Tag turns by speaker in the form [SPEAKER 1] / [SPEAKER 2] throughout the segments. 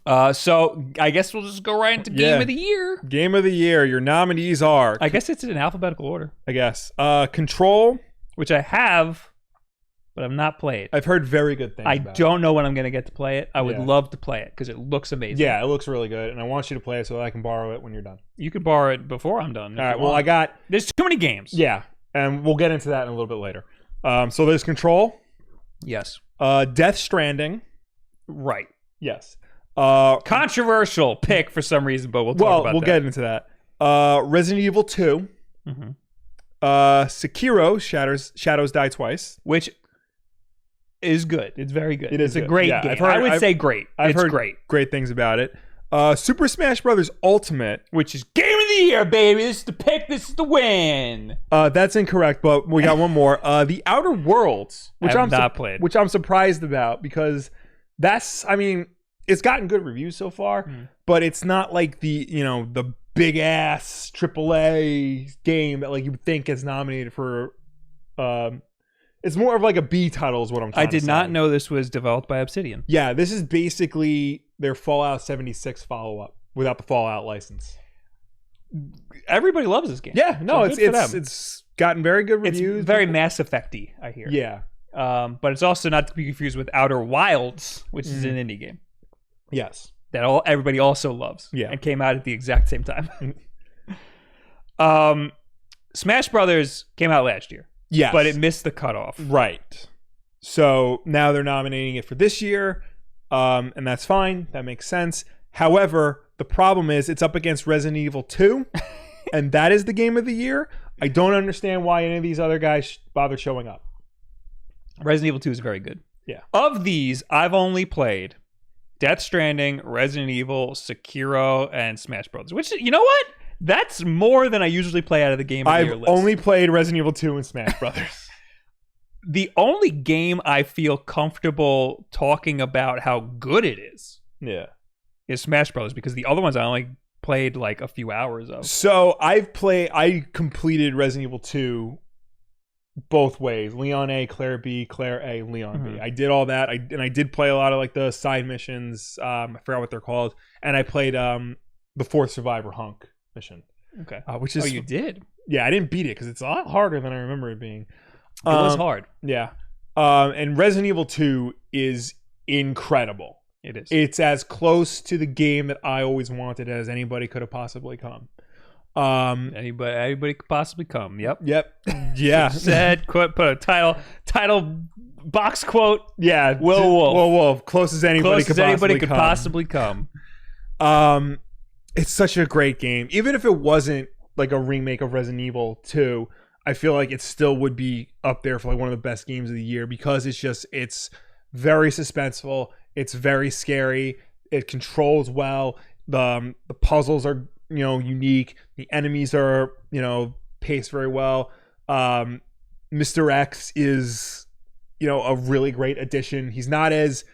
[SPEAKER 1] So I guess we'll just go right into Game of the Year.
[SPEAKER 2] Game of the Year. Your nominees are...
[SPEAKER 1] I guess it's in alphabetical order.
[SPEAKER 2] I guess. Control.
[SPEAKER 1] Which I have, but I've not played.
[SPEAKER 2] I've heard very good things about
[SPEAKER 1] don't know when I'm going to get to play it. I would love to play it because it looks amazing.
[SPEAKER 2] Yeah, it looks really good. And I want you to play it so that I can borrow it when you're done.
[SPEAKER 1] You can borrow it before I'm done.
[SPEAKER 2] All right, well,
[SPEAKER 1] There's too many games.
[SPEAKER 2] Yeah, and we'll get into that in a little bit later. So there's Control.
[SPEAKER 1] Yes.
[SPEAKER 2] Death Stranding.
[SPEAKER 1] Right.
[SPEAKER 2] Yes.
[SPEAKER 1] Controversial pick for some reason, but we'll talk about that.
[SPEAKER 2] We'll get into that. Resident Evil 2.
[SPEAKER 1] Mm-hmm.
[SPEAKER 2] Sekiro, Shadows Die Twice.
[SPEAKER 1] Which is good. It's very good.
[SPEAKER 2] It's
[SPEAKER 1] a great game. I would say great.
[SPEAKER 2] I've heard
[SPEAKER 1] great.
[SPEAKER 2] Great things about it. Super Smash Bros. Ultimate.
[SPEAKER 1] Which is Game of the Year, baby. This is the pick. This is the win.
[SPEAKER 2] That's incorrect, but we got one more. The Outer Worlds. Which
[SPEAKER 1] I have not played.
[SPEAKER 2] Which I'm surprised about because it's gotten good reviews so far, but it's not like the big ass AAA game that like you would think gets nominated for. It's more of like a B title is what I'm trying to say.
[SPEAKER 1] I did not know this was developed by Obsidian.
[SPEAKER 2] Yeah, this is basically their Fallout 76 follow-up without the Fallout license.
[SPEAKER 1] Everybody loves this game.
[SPEAKER 2] Yeah, no, it's gotten very good reviews.
[SPEAKER 1] It's very Mass Effect-y, I hear.
[SPEAKER 2] Yeah.
[SPEAKER 1] But it's also not to be confused with Outer Wilds, which is an indie game.
[SPEAKER 2] Yes.
[SPEAKER 1] That everybody also loves.
[SPEAKER 2] Yeah.
[SPEAKER 1] And came out at the exact same time. Smash Brothers came out last year.
[SPEAKER 2] Yes.
[SPEAKER 1] But it missed the cutoff.
[SPEAKER 2] Right. So now they're nominating it for this year. And that's fine. That makes sense. However, the problem is it's up against Resident Evil 2. And that is the Game of the Year. I don't understand why any of these other guys bothered showing up.
[SPEAKER 1] Resident Evil 2 is very good.
[SPEAKER 2] Yeah.
[SPEAKER 1] Of these, I've only played Death Stranding, Resident Evil, Sekiro, and Smash Bros. Which, you know what? That's more than I usually play out of the Game of the Year list.
[SPEAKER 2] I've only played Resident Evil 2 and Smash Brothers.
[SPEAKER 1] The only game I feel comfortable talking about how good it is is Smash Bros. Because the other ones I only played like a few hours of.
[SPEAKER 2] So I completed Resident Evil 2 both ways. Leon A, Claire B, Claire A, Leon B. I did all that. I did play a lot of like the side missions. I forgot what they're called. And I played the Fourth Survivor Hunk mission.
[SPEAKER 1] Okay.
[SPEAKER 2] Which is
[SPEAKER 1] you did?
[SPEAKER 2] Yeah, I didn't beat it because it's a lot harder than I remember it being.
[SPEAKER 1] It was hard.
[SPEAKER 2] Yeah. And Resident Evil 2 is incredible.
[SPEAKER 1] It is.
[SPEAKER 2] It's as close to the game that I always wanted as anybody could have possibly come.
[SPEAKER 1] Anybody could possibly come. Yep.
[SPEAKER 2] Yeah.
[SPEAKER 1] Said quote, put a title box quote.
[SPEAKER 2] Yeah.
[SPEAKER 1] Wulff.
[SPEAKER 2] Close as anybody could
[SPEAKER 1] possibly come.
[SPEAKER 2] It's such a great game. Even if it wasn't like a remake of Resident Evil 2, I feel like it still would be up there for like one of the best games of the year because it's very suspenseful. It's very scary. It controls well. The puzzles are, unique. The enemies are, paced very well. Mr. X is, a really great addition. He's not as,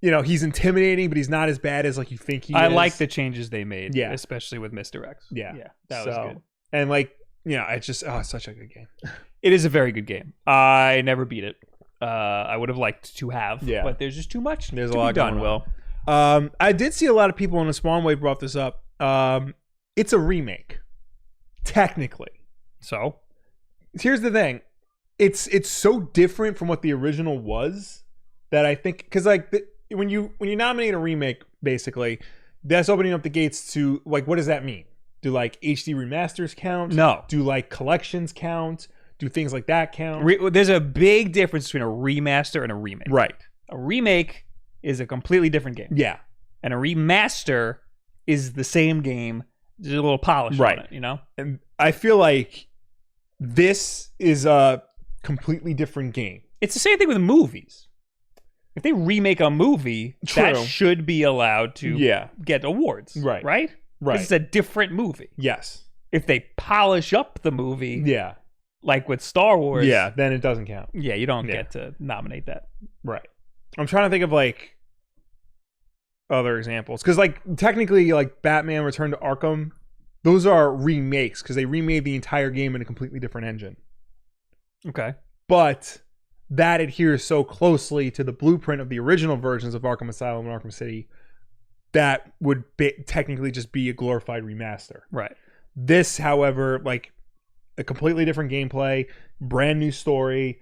[SPEAKER 2] he's intimidating, but he's not as bad as like you think he is.
[SPEAKER 1] I like the changes they made,
[SPEAKER 2] yeah,
[SPEAKER 1] especially with Mr. X.
[SPEAKER 2] Yeah,
[SPEAKER 1] that was good.
[SPEAKER 2] And like, it's just it's such a good game.
[SPEAKER 1] It is a very good game. I never beat it. I would have liked to have, but there's just too much.
[SPEAKER 2] There's a lot
[SPEAKER 1] done.
[SPEAKER 2] Will. I did see a lot of people on the Spawn Wave brought this up. It's a remake, technically.
[SPEAKER 1] So
[SPEAKER 2] here's the thing: it's so different from what the original was that I think because like when you nominate a remake, basically that's opening up the gates to like what does that mean? Do like HD remasters count?
[SPEAKER 1] No.
[SPEAKER 2] Do like collections count? Do things like that count?
[SPEAKER 1] There's a big difference between a remaster and a remake.
[SPEAKER 2] Right.
[SPEAKER 1] A remake is a completely different game.
[SPEAKER 2] Yeah.
[SPEAKER 1] And a remaster is the same game, just a little polish on it,
[SPEAKER 2] And I feel like this is a completely different game.
[SPEAKER 1] It's the same thing with movies. If they remake a movie, that
[SPEAKER 2] True.
[SPEAKER 1] should be allowed to get awards.
[SPEAKER 2] Right.
[SPEAKER 1] Right?
[SPEAKER 2] Right.
[SPEAKER 1] It's a different movie.
[SPEAKER 2] Yes.
[SPEAKER 1] If they polish up the movie,
[SPEAKER 2] yeah,
[SPEAKER 1] like with Star Wars,
[SPEAKER 2] then it doesn't count.
[SPEAKER 1] Yeah, you don't get to nominate that.
[SPEAKER 2] Right. I'm trying to think of like other examples because like technically like Batman Return to Arkham, those are remakes because they remade the entire game in a completely different engine.
[SPEAKER 1] Okay.
[SPEAKER 2] But that adheres so closely to the blueprint of the original versions of Arkham Asylum and Arkham City that would technically just be a glorified remaster.
[SPEAKER 1] Right.
[SPEAKER 2] This, however, like a completely different gameplay, brand new story,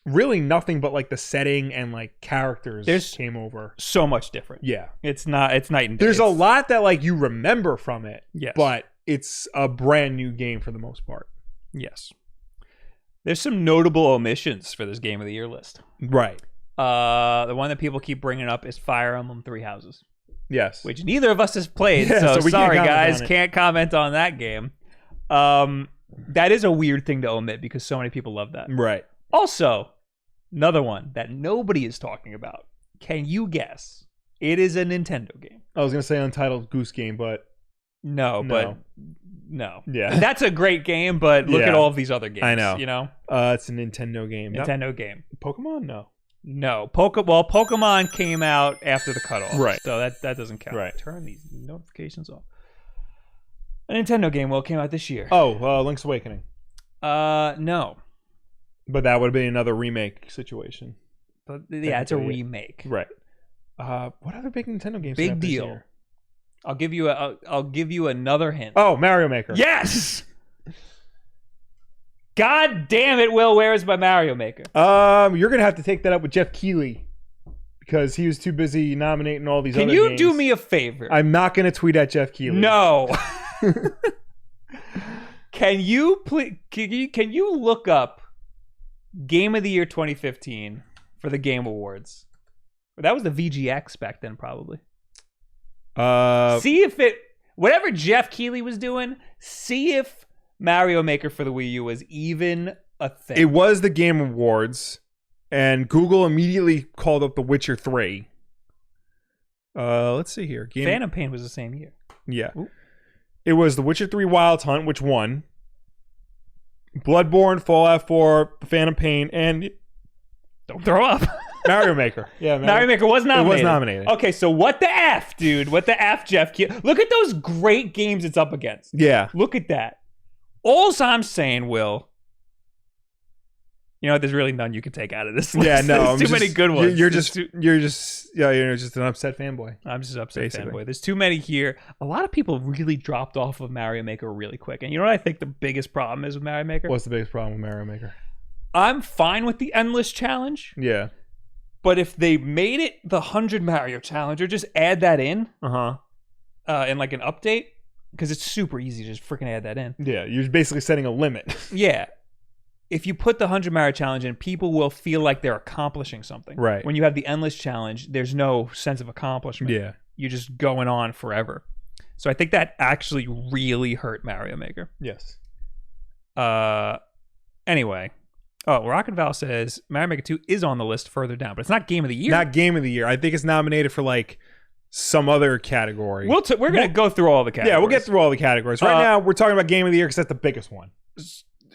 [SPEAKER 2] really nothing but like the setting and like characters came over.
[SPEAKER 1] So much different.
[SPEAKER 2] Yeah.
[SPEAKER 1] It's night and day.
[SPEAKER 2] There's a lot that like you remember from it.
[SPEAKER 1] Yes.
[SPEAKER 2] But it's a brand new game for the most part.
[SPEAKER 1] Yes. There's some notable omissions for this Game of the Year list.
[SPEAKER 2] Right.
[SPEAKER 1] The one that people keep bringing up is Fire Emblem Three Houses.
[SPEAKER 2] Yes.
[SPEAKER 1] Which neither of us has played,
[SPEAKER 2] yeah,
[SPEAKER 1] so
[SPEAKER 2] we
[SPEAKER 1] sorry guys, can't comment on that game. That is a weird thing to omit because so many people love that.
[SPEAKER 2] Right.
[SPEAKER 1] Also, another one that nobody is talking about. Can you guess? It is a Nintendo game.
[SPEAKER 2] I was going to say Untitled Goose Game, but...
[SPEAKER 1] No.
[SPEAKER 2] Yeah.
[SPEAKER 1] That's a great game, but look at all of these other games.
[SPEAKER 2] I know.
[SPEAKER 1] You know?
[SPEAKER 2] It's a Nintendo game.
[SPEAKER 1] Game.
[SPEAKER 2] Pokemon? No.
[SPEAKER 1] No. Pokemon came out after the cutoff.
[SPEAKER 2] Right.
[SPEAKER 1] So that doesn't count.
[SPEAKER 2] Right.
[SPEAKER 1] Turn these notifications off. A Nintendo game came out this year.
[SPEAKER 2] Oh, Link's Awakening.
[SPEAKER 1] No.
[SPEAKER 2] But that would be another remake situation.
[SPEAKER 1] But yeah, it's a remake.
[SPEAKER 2] Right. What other big Nintendo games?
[SPEAKER 1] Big deal.
[SPEAKER 2] This year?
[SPEAKER 1] I'll give you another hint.
[SPEAKER 2] Oh, Mario Maker.
[SPEAKER 1] Yes. God damn it, Will! Where is my Mario Maker?
[SPEAKER 2] You're gonna have to take that up with Jeff Keely because he was too busy nominating all these.
[SPEAKER 1] Can
[SPEAKER 2] other
[SPEAKER 1] you
[SPEAKER 2] games.
[SPEAKER 1] do me a favor?
[SPEAKER 2] I'm not gonna tweet at Jeff Keely.
[SPEAKER 1] No. Can you please? Can you look up Game of the Year 2015 for the Game Awards? That was the VGX back then, probably. See if whatever Jeff Keely was doing. See if Mario Maker for the Wii U was even a thing.
[SPEAKER 2] It was the Game Awards, and Google immediately called up The Witcher 3. Let's see here.
[SPEAKER 1] Phantom Pain was the same year.
[SPEAKER 2] Yeah.
[SPEAKER 1] Ooh.
[SPEAKER 2] It was The Witcher 3 Wild Hunt, which won. Bloodborne, Fallout 4, Phantom Pain, and...
[SPEAKER 1] Don't throw up.
[SPEAKER 2] Mario Maker. Yeah,
[SPEAKER 1] Mario Maker was nominated.
[SPEAKER 2] It was nominated.
[SPEAKER 1] Okay, so what the F, dude? What the F, Jeff Keely? Look at those great games it's up against.
[SPEAKER 2] Yeah.
[SPEAKER 1] Look at that. All I'm saying, Will... You know what? There's really none you can take out of this list.
[SPEAKER 2] Yeah, no.
[SPEAKER 1] There's too many good ones.
[SPEAKER 2] You're just an upset fanboy.
[SPEAKER 1] I'm just an upset
[SPEAKER 2] Basically.
[SPEAKER 1] fanboy. There's too many here. A lot of people really dropped off of Mario Maker really quick. And you know what I think the biggest problem is with Mario Maker?
[SPEAKER 2] What's the biggest problem with Mario Maker?
[SPEAKER 1] I'm fine with the endless challenge.
[SPEAKER 2] Yeah.
[SPEAKER 1] But if they made it the 100 Mario challenge, or just add that in, in like an update, because it's super easy to just freaking add that in.
[SPEAKER 2] Yeah, you're basically setting a limit.
[SPEAKER 1] Yeah. If you put the 100 Mario challenge in, people will feel like they're accomplishing something.
[SPEAKER 2] Right.
[SPEAKER 1] When you have the endless challenge, there's no sense of accomplishment.
[SPEAKER 2] Yeah.
[SPEAKER 1] You're just going on forever. So I think that actually really hurt Mario Maker.
[SPEAKER 2] Yes.
[SPEAKER 1] Anyway. Oh, Rocket Val says Mario Maker 2 is on the list further down, but it's not Game of the Year.
[SPEAKER 2] Not Game of the Year. I think it's nominated for like some other category.
[SPEAKER 1] We're going to go through all the categories.
[SPEAKER 2] Yeah, we'll get through all the categories. Right now, we're talking about Game of the Year because that's the biggest one.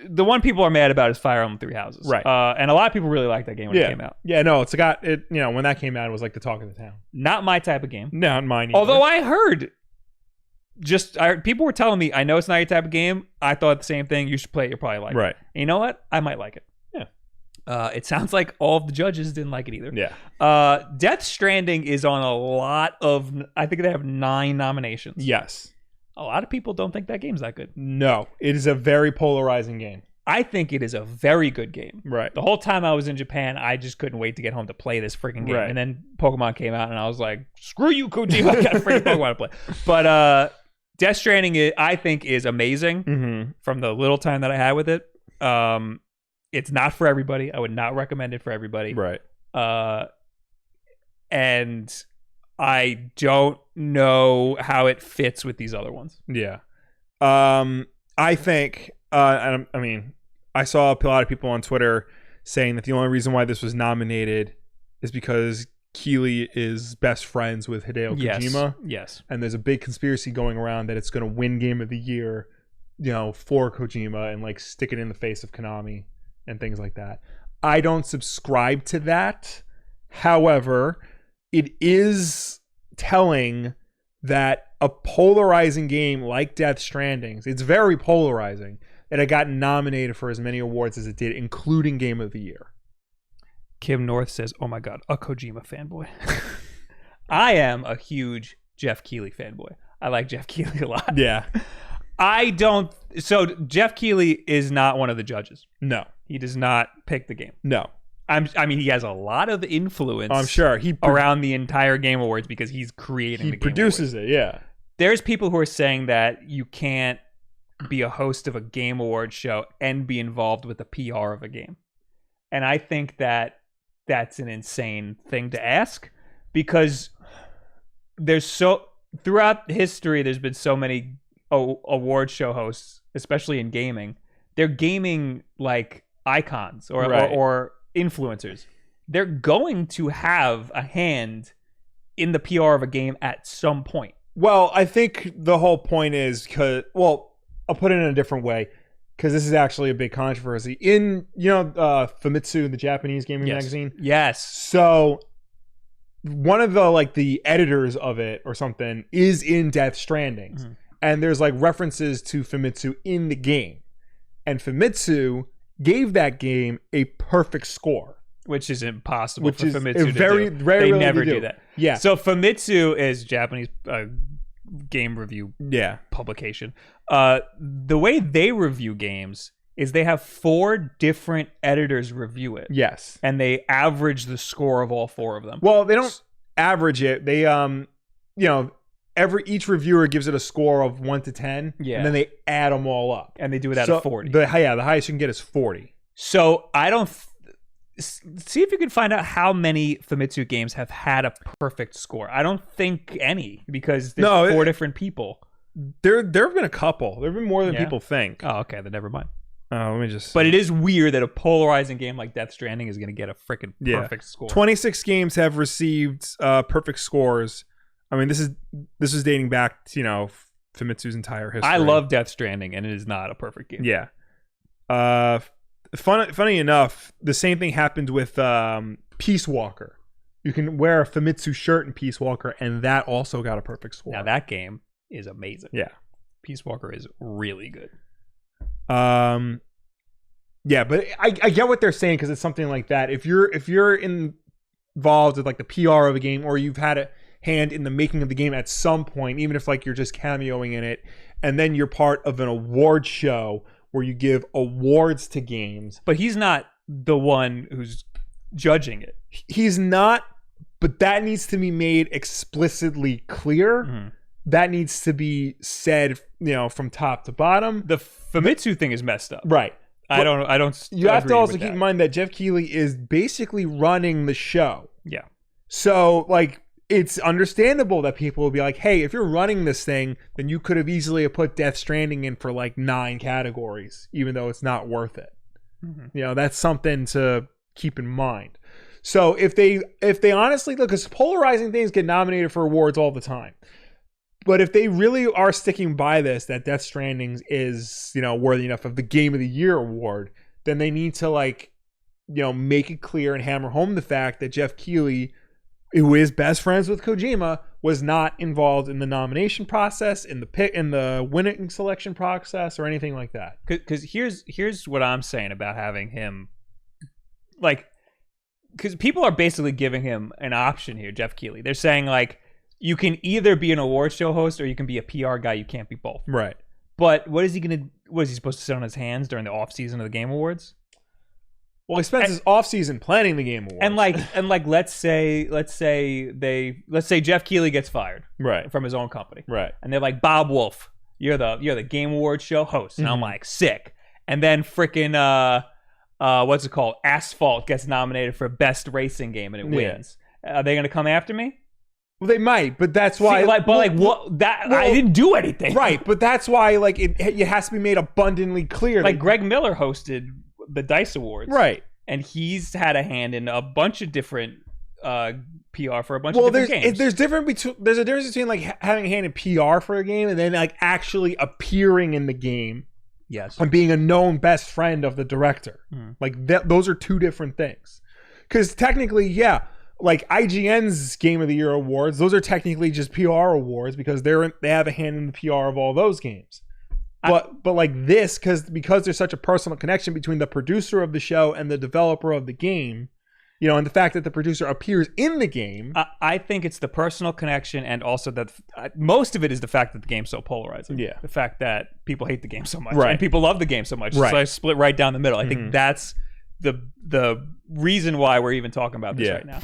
[SPEAKER 1] The one people are mad about is Fire Emblem Three Houses.
[SPEAKER 2] Right.
[SPEAKER 1] And a lot of people really liked that game when it came out.
[SPEAKER 2] Yeah, no, when that came out, it was like the talk of the town.
[SPEAKER 1] Not my type of game.
[SPEAKER 2] Not mine either.
[SPEAKER 1] Although I heard, people were telling me, I know it's not your type of game. I thought the same thing. You should play it. You'll probably like it.
[SPEAKER 2] Right.
[SPEAKER 1] And you know what? I might like it.
[SPEAKER 2] Yeah.
[SPEAKER 1] It sounds like all of the judges didn't like it either.
[SPEAKER 2] Yeah.
[SPEAKER 1] Death Stranding is on a lot of, I think they have 9 nominations.
[SPEAKER 2] Yes.
[SPEAKER 1] A lot of people don't think that game's that good.
[SPEAKER 2] No, it is a very polarizing game.
[SPEAKER 1] I think it is a very good game.
[SPEAKER 2] Right.
[SPEAKER 1] The whole time I was in Japan, I just couldn't wait to get home to play this freaking game.
[SPEAKER 2] Right.
[SPEAKER 1] And then Pokemon came out, and I was like, screw you, Kojima. I got a freaking Pokemon to play. But Death Stranding, I think, is amazing from the little time that I had with it. It's not for everybody. I would not recommend it for everybody.
[SPEAKER 2] Right.
[SPEAKER 1] And I don't know how it fits with these other ones.
[SPEAKER 2] Yeah. I think, I mean, I saw a lot of people on Twitter saying that the only reason why this was nominated is because Keely is best friends with Hideo Kojima.
[SPEAKER 1] Yes.
[SPEAKER 2] And there's a big conspiracy going around that it's going to win Game of the Year, for Kojima and like stick it in the face of Konami and things like that. I don't subscribe to that. However, it is telling that a polarizing game like Death Stranding, it's very polarizing, that it got nominated for as many awards as it did, including Game of the Year.
[SPEAKER 1] Kim North says, oh my God, a Kojima fanboy. I am a huge Jeff Keely fanboy. I like Jeff Keely a lot.
[SPEAKER 2] Yeah.
[SPEAKER 1] So Jeff Keely is not one of the judges.
[SPEAKER 2] No.
[SPEAKER 1] He does not pick the game.
[SPEAKER 2] No.
[SPEAKER 1] I mean, he has a lot of influence.
[SPEAKER 2] I'm sure
[SPEAKER 1] around the entire Game Awards because he's creating.
[SPEAKER 2] He produces it. Yeah.
[SPEAKER 1] There's people who are saying that you can't be a host of a Game Awards show and be involved with the PR of a game, and I think that that's an insane thing to ask because throughout history there's been so many award show hosts, especially in gaming. They're gaming like icons or influencers. They're going to have a hand in the PR of a game at some point.
[SPEAKER 2] Well, I think the whole point is I'll put it in a different way because this is actually a big controversy in Famitsu, the Japanese gaming magazine.
[SPEAKER 1] Yes.
[SPEAKER 2] So one of the editors of it or something is in Death Stranding, and there's references to Famitsu in the game, and Famitsu gave that game a perfect score,
[SPEAKER 1] which is impossible for Famitsu to
[SPEAKER 2] very
[SPEAKER 1] do.
[SPEAKER 2] They
[SPEAKER 1] never do that.
[SPEAKER 2] Yeah.
[SPEAKER 1] So Famitsu is Japanese game review publication. The way they review games is they have 4 different editors review it.
[SPEAKER 2] Yes.
[SPEAKER 1] And they average the score of all 4 of them.
[SPEAKER 2] Well, they don't average it. They each reviewer gives it a score of 1 to 10, and then they add them all up,
[SPEAKER 1] and they do it out of 40.
[SPEAKER 2] The highest you can get is 40.
[SPEAKER 1] So I don't see if you can find out how many Famitsu games have had a perfect score. I don't think any because there's 4 different people.
[SPEAKER 2] There have been a couple. There have been more than people think.
[SPEAKER 1] Oh, okay, then never mind.
[SPEAKER 2] Let me just.
[SPEAKER 1] But it is weird that a polarizing game like Death Stranding is going to get a freaking perfect score.
[SPEAKER 2] 26 games have received perfect scores. I mean, this is dating back to Famitsu's entire history.
[SPEAKER 1] I love Death Stranding, and it is not a perfect game.
[SPEAKER 2] Yeah. Funny enough, the same thing happened with Peace Walker. You can wear a Famitsu shirt in Peace Walker, and that also got a perfect score.
[SPEAKER 1] Now that game is amazing.
[SPEAKER 2] Yeah,
[SPEAKER 1] Peace Walker is really good.
[SPEAKER 2] Yeah, but I get what they're saying because it's something like that. If you're involved with the PR of a game, or you've had a hand in the making of the game at some point, even if you're just cameoing in it, and then you're part of an award show where you give awards to games.
[SPEAKER 1] But he's not the one who's judging it.
[SPEAKER 2] He's not, but that needs to be made explicitly clear. Mm-hmm. That needs to be said, from top to bottom.
[SPEAKER 1] The Famitsu thing is messed up.
[SPEAKER 2] Right.
[SPEAKER 1] I don't.
[SPEAKER 2] You have to also keep in mind that Jeff Keely is basically running the show.
[SPEAKER 1] Yeah.
[SPEAKER 2] So, it's understandable that people will be like, hey, if you're running this thing, then you could have easily put Death Stranding in for 9 categories, even though it's not worth it. Mm-hmm. That's something to keep in mind. So if they honestly look, because polarizing things get nominated for awards all the time. But if they really are sticking by this, that Death Stranding is, worthy enough of the Game of the Year award, then they need to make it clear and hammer home the fact that Jeff Keely, who is best friends with Kojima, was not involved in the nomination process, in the winning selection process, or anything like that.
[SPEAKER 1] Because here's what I'm saying about having him, because people are basically giving him an option here, Jeff Keely. They're saying you can either be an award show host or you can be a PR guy. You can't be both.
[SPEAKER 2] Right.
[SPEAKER 1] But what is he supposed to sit on his hands during the off season of the Game Awards?
[SPEAKER 2] Well, he spends his off season planning the Game Awards.
[SPEAKER 1] And let's say Jeff Keely gets fired from his own company.
[SPEAKER 2] Right.
[SPEAKER 1] And they're like, Bob Wulff, you're the Game Awards show host. And I'm like, sick. And then freaking what's it called? Asphalt gets nominated for best racing game and it wins. Are they gonna come after me?
[SPEAKER 2] Well, they might, but that's why.
[SPEAKER 1] I didn't do anything.
[SPEAKER 2] Right, but that's why it has to be made abundantly clear.
[SPEAKER 1] Greg Miller hosted the DICE Awards,
[SPEAKER 2] right?
[SPEAKER 1] And he's had a hand in a bunch of different PR for a bunch of different games.
[SPEAKER 2] There's a difference between having a hand in PR for a game and then actually appearing in the game.
[SPEAKER 1] Yes,
[SPEAKER 2] and being a known best friend of the director. Those are two different things. Because technically, yeah. IGN's Game of the Year awards, those are technically just PR awards because they have a hand in the PR of all those games. But this, because there's such a personal connection between the producer of the show and the developer of the game, and the fact that the producer appears in the game.
[SPEAKER 1] I think it's the personal connection, and also that most of it is the fact that the game's so polarizing.
[SPEAKER 2] Yeah.
[SPEAKER 1] The fact that people hate the game so much,
[SPEAKER 2] Right.
[SPEAKER 1] and people love the game so much.
[SPEAKER 2] Right.
[SPEAKER 1] So I split right down the middle. I think that's the reason why we're even talking about this right now.